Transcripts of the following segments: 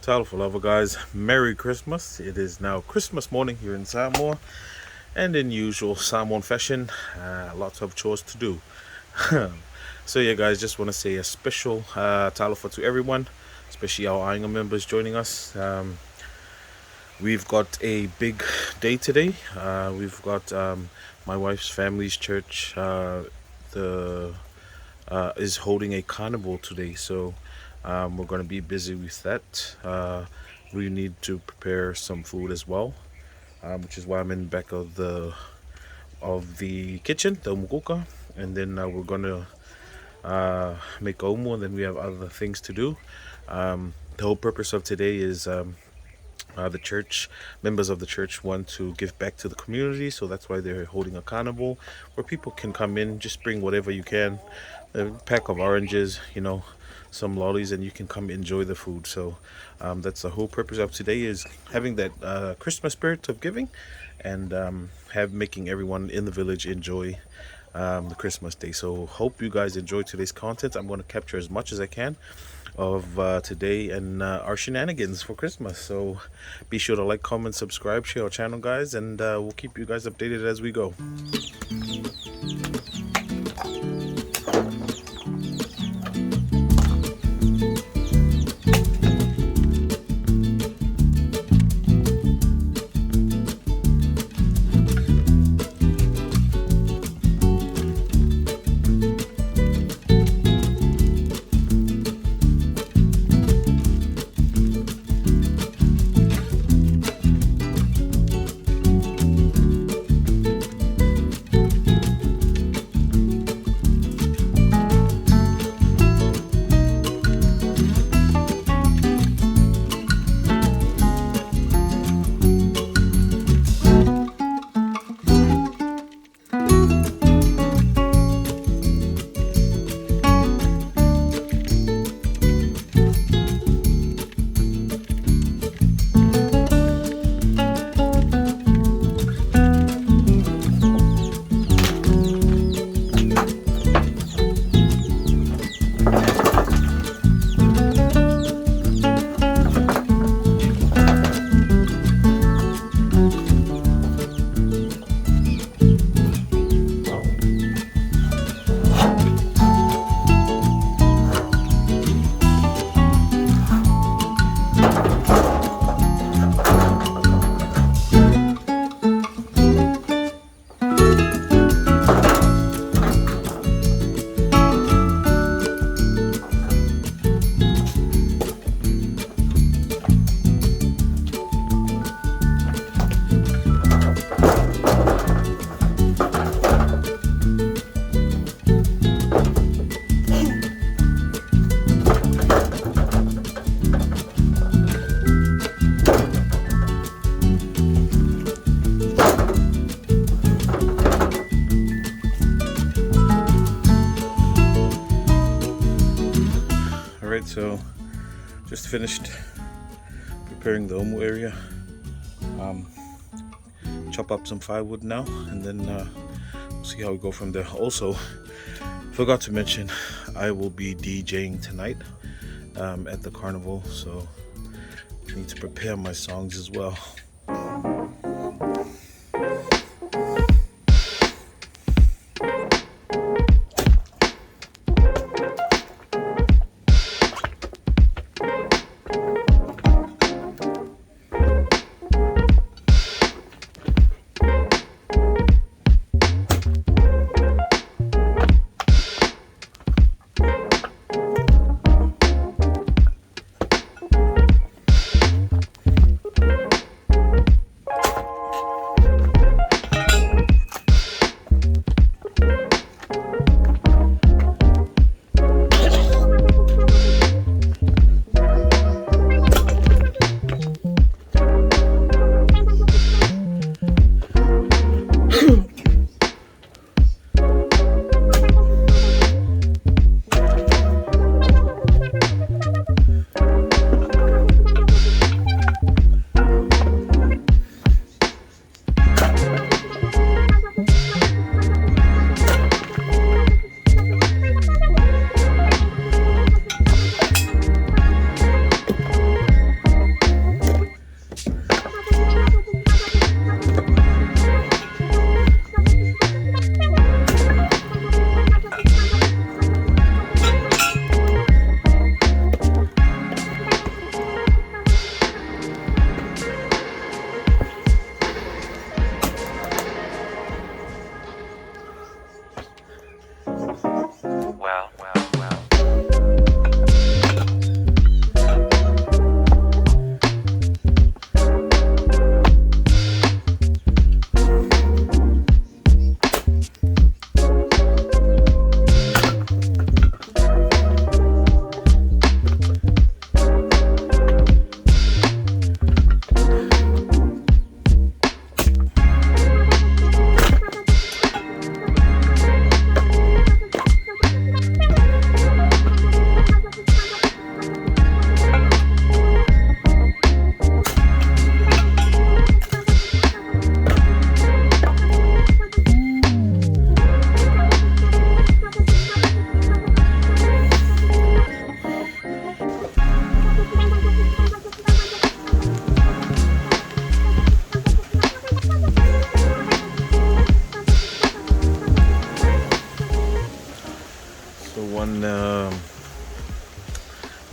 Talofa lover guys, Merry Christmas. It is now Christmas morning here in Samoa, and in usual Samoan fashion, lots of chores to do. So yeah guys, just want to say a special Talofa to everyone, especially our Ainga members joining us. We've got a big day today. We've got my wife's family's church the is holding a carnival today, so we're going to be busy with that. We need to prepare some food as well, which is why I'm in the back of the kitchen, the umukuka, and then we're going to make omu, and then we have other things to do. The whole purpose of today is the church members of the church want to give back to the community, so that's why they're holding a carnival where people can come in, just bring whatever you can, a pack of oranges, some lollies, and you can come enjoy the food. So that's the whole purpose of today, is having that Christmas spirit of giving, and making everyone in the village enjoy the Christmas day. So hope you guys enjoy today's content. I'm going to capture as much as I can of today and our shenanigans for Christmas. So be sure to like, comment, subscribe, share our channel guys, and we'll keep you guys updated as we go. Alright, so just finished preparing the omu area. Chop up some firewood now, and then we'll see how we go from there. Also, forgot to mention, I will be DJing tonight at the carnival, so I need to prepare my songs as well.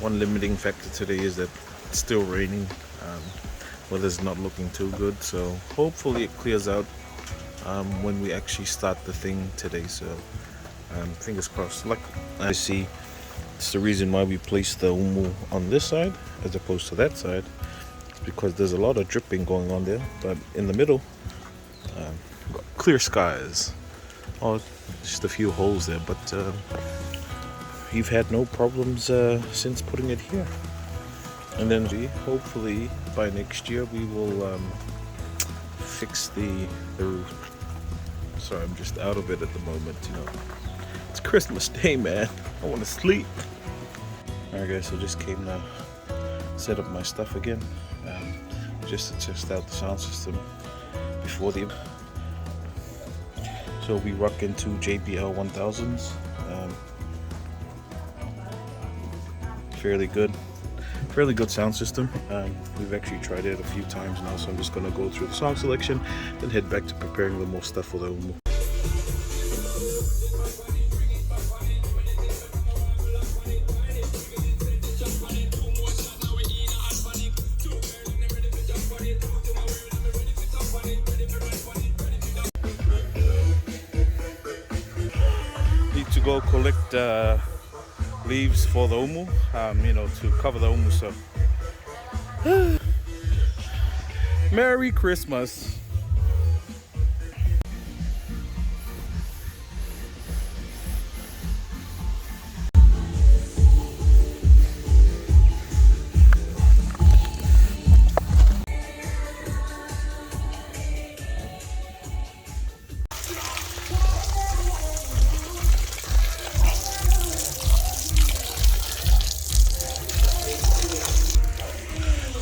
One limiting factor today is that it's still raining. Weather's not looking too good, so hopefully it clears out when we actually start the thing today. So fingers crossed. Like I see, it's the reason why we placed the umu on this side as opposed to that side. It's because there's a lot of dripping going on there, but in the middle, got clear skies. Oh, just a few holes there, but we've had no problems since putting it here. And then hopefully by next year we will fix the roof. Sorry, I'm just out of it at the moment, you know. It's Christmas Day, man. I want to sleep. Alright guys, so just came to set up my stuff again. Just to test out the sound system before the... So we rock into JBL 1000s. Fairly good sound system. We've actually tried it a few times now, so I'm just gonna go through the song selection, then head back to preparing a little more stuff for the umu. Need to go collect leaves for the umu, you know, to cover the umu. So Merry Christmas.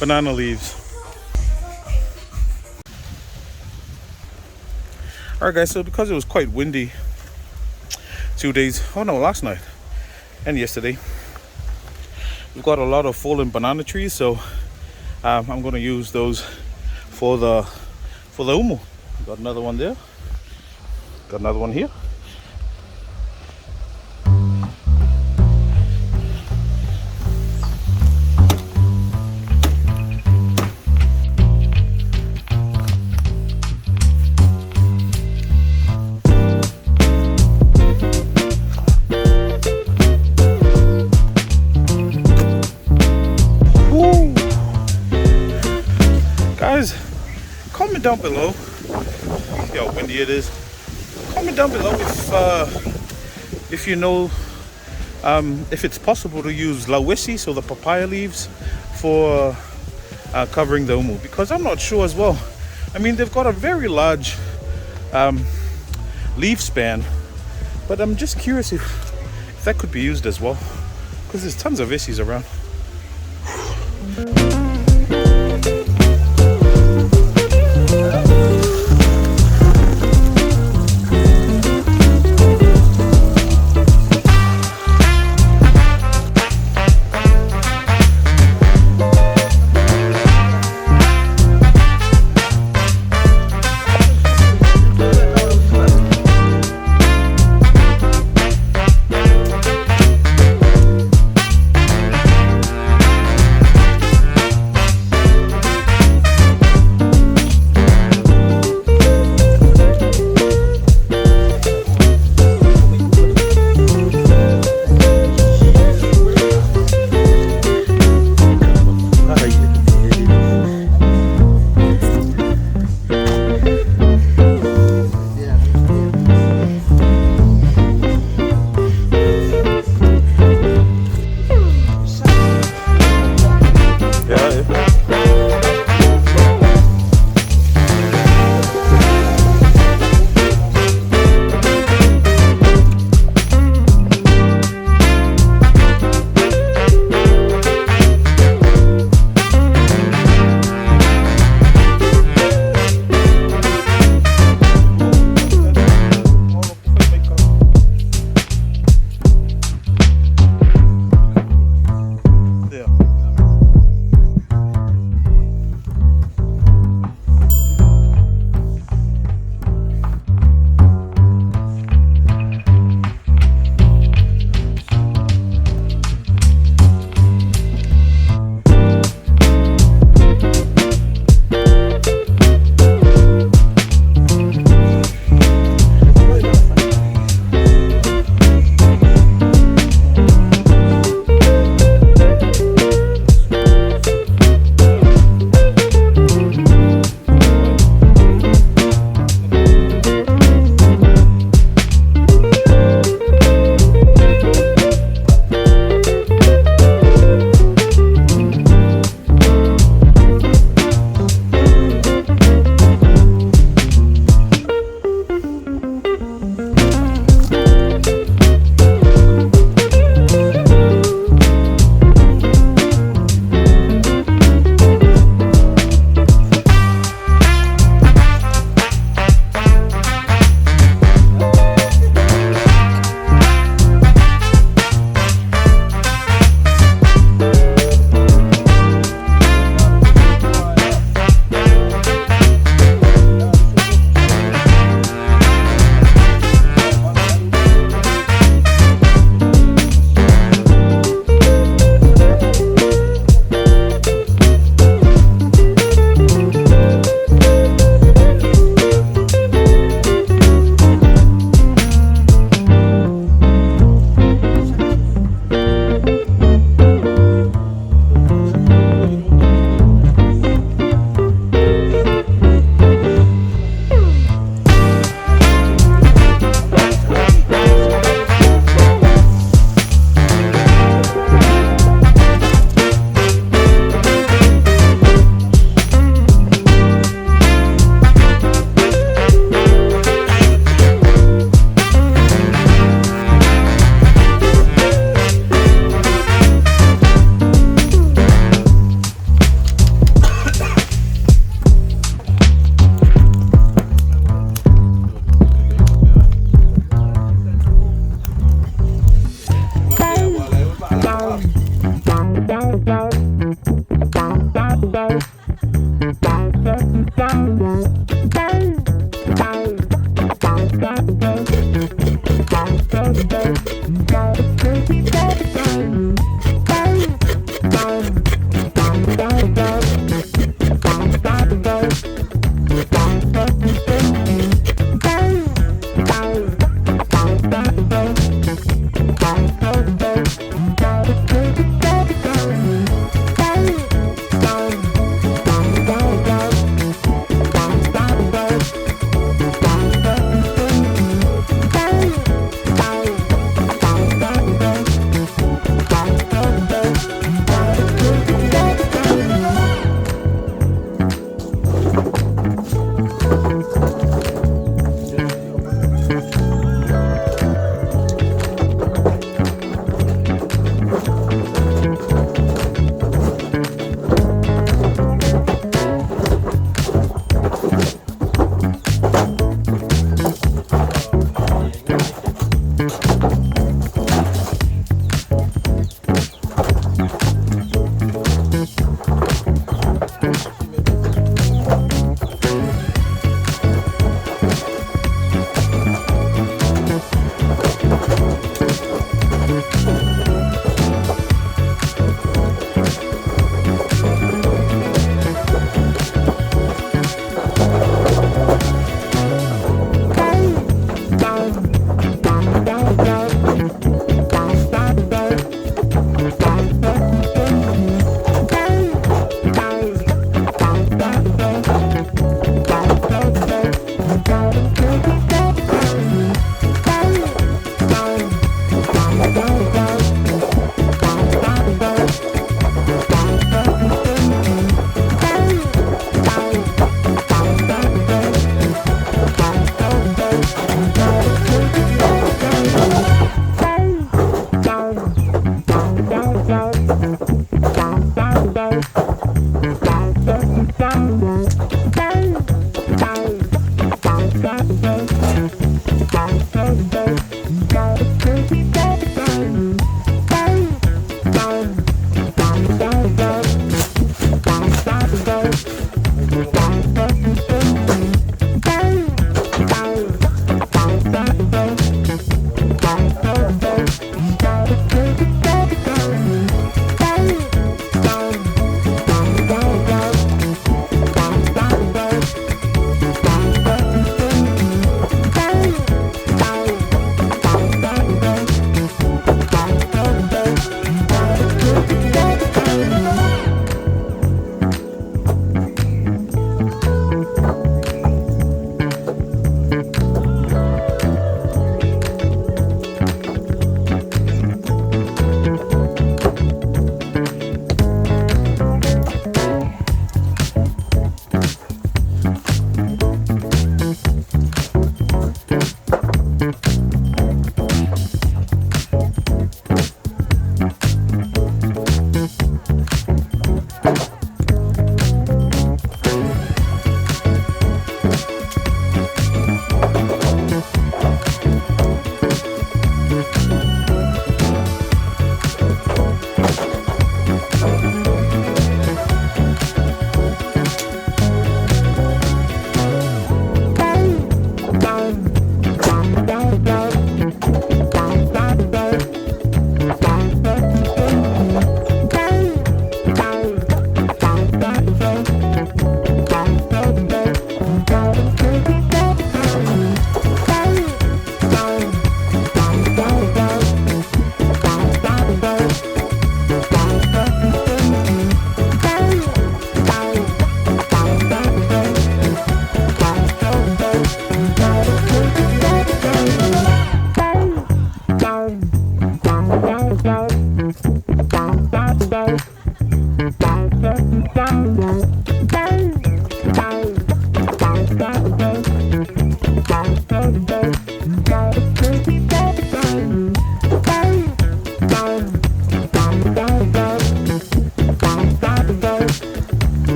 Banana leaves. Alright guys, so because it was quite windy 2 days, last night and yesterday, we've got a lot of fallen banana trees, so I'm going to use those for the umu. Got another one there, got another one here. Guys, comment down below, see how windy it is. Comment down below if you know if it's possible to use lawesi, so the papaya leaves, for covering the umu, because I'm not sure as well. I mean, they've got a very large leaf span, but I'm just curious if that could be used as well, because there's tons of issies around.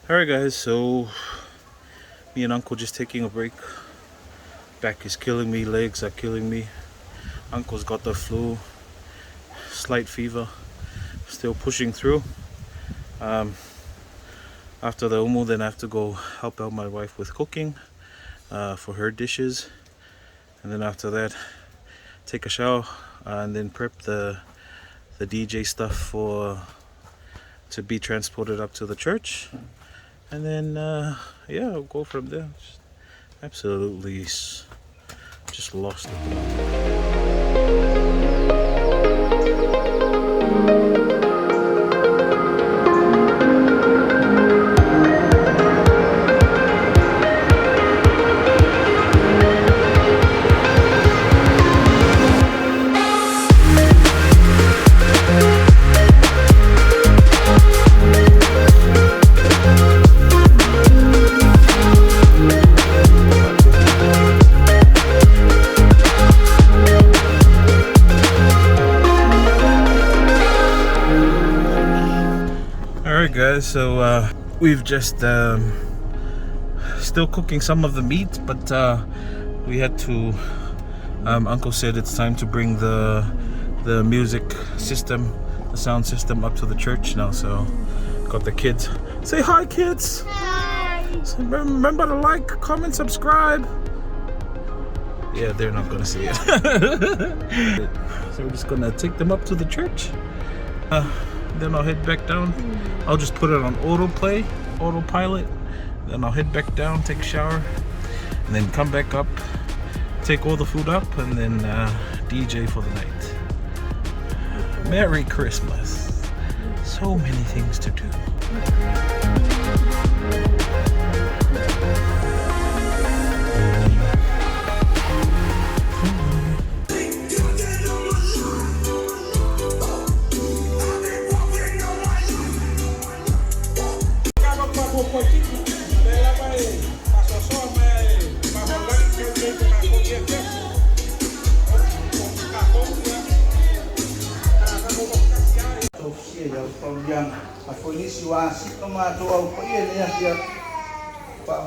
Alright guys, so me and Uncle just taking a break. Back is killing me, legs are killing me. Uncle's got the flu, slight fever, still pushing through. After the umu, then I have to go help out my wife with cooking for her dishes, and then after that take a shower and then prep the DJ stuff for to be transported up to the church, and then yeah, I'll go from there. Just Absolutely just lost it. Alright guys, so we've just still cooking some of the meat, but we had to Uncle said it's time to bring the music system, the sound system up to the church now. So got the kids. Say hi, kids. Hi. So remember to like, comment, subscribe. Yeah, they're not gonna see it. So we're just gonna take them up to the church. Then I'll head back down. I'll just put it on autopilot. Then I'll head back down, take a shower, and then come back up, take all the food up, and then DJ for the night. Merry Christmas. So many things to do.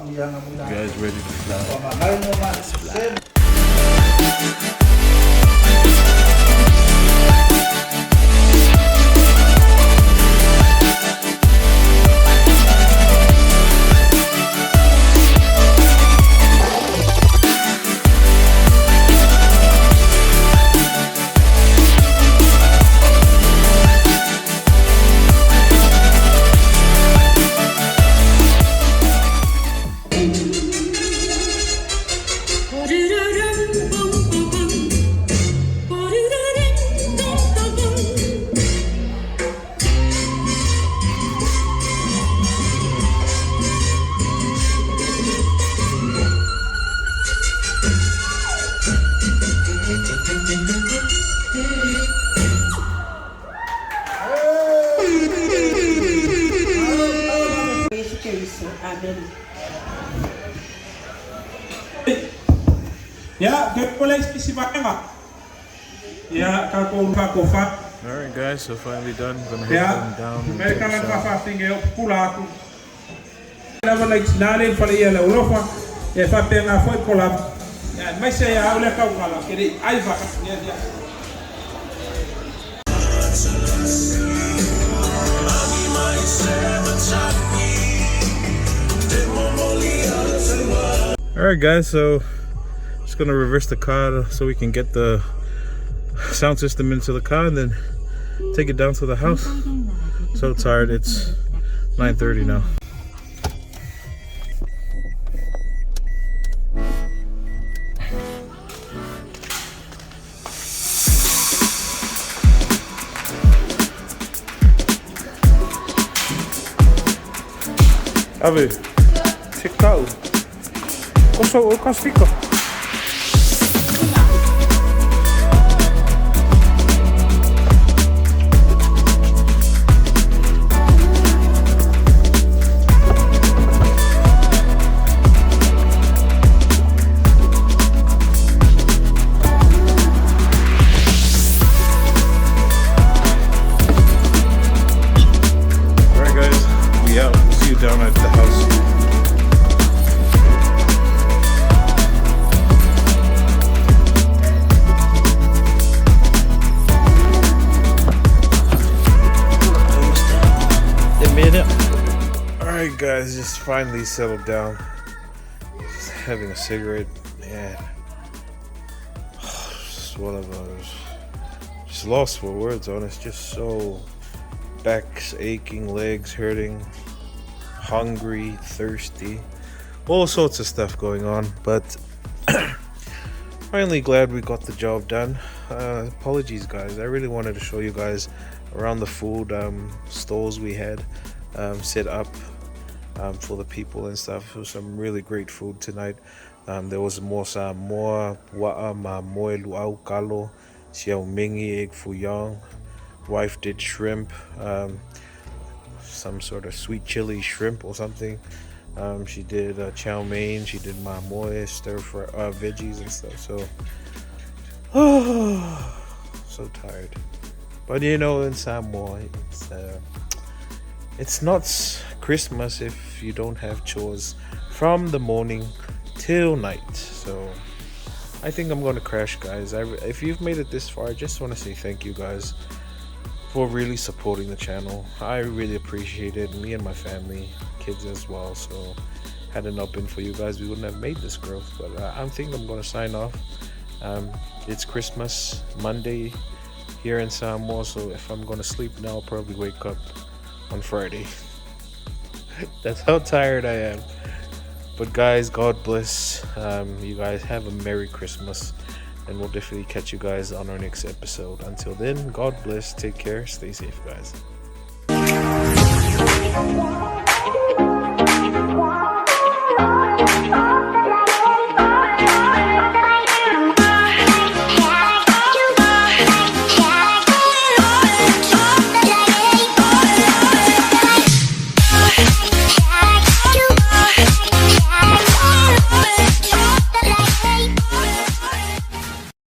You guys ready to fly? Alright guys, so finally done. Gonna head down and take a Alright guys, so just gonna reverse the car so we can get the sound system into the car and then take it down to the house. So tired, it's 9:30 now. Ave, TikTok. Qual fica? Down at the house. Alright guys, just finally settled down. Just having a cigarette, man. Just one of those. Just lost for words on it. It's just so back's aching, legs hurting. Hungry, thirsty, all sorts of stuff going on. But finally glad we got the job done. Apologies guys, I really wanted to show you guys around the food stalls we had set up for the people and stuff. It was some really great food tonight. There was more Samoa, wa'a ma moe luau kalo, siau mingi egg fuyang. Wife did shrimp, some sort of sweet chili shrimp or something. She did chow mein. She did ma moe stir fry veggies and stuff. So, so tired. But you know, in Samoa, it's not Christmas if you don't have chores from the morning till night. So I think I'm gonna crash, guys. If you've made it this far, I just want to say thank you, guys, for really supporting the channel. I really appreciate it. Me and my family, kids as well. So had it not been for you guys, we wouldn't have made this growth. But I think I'm gonna sign off. It's Christmas Monday here in Samoa, so if I'm gonna sleep now, I'll probably wake up on Friday. That's how tired I am. But guys, God bless. You guys have a Merry Christmas, and we'll definitely catch you guys on our next episode. Until then, God bless. Take care. Stay safe, guys.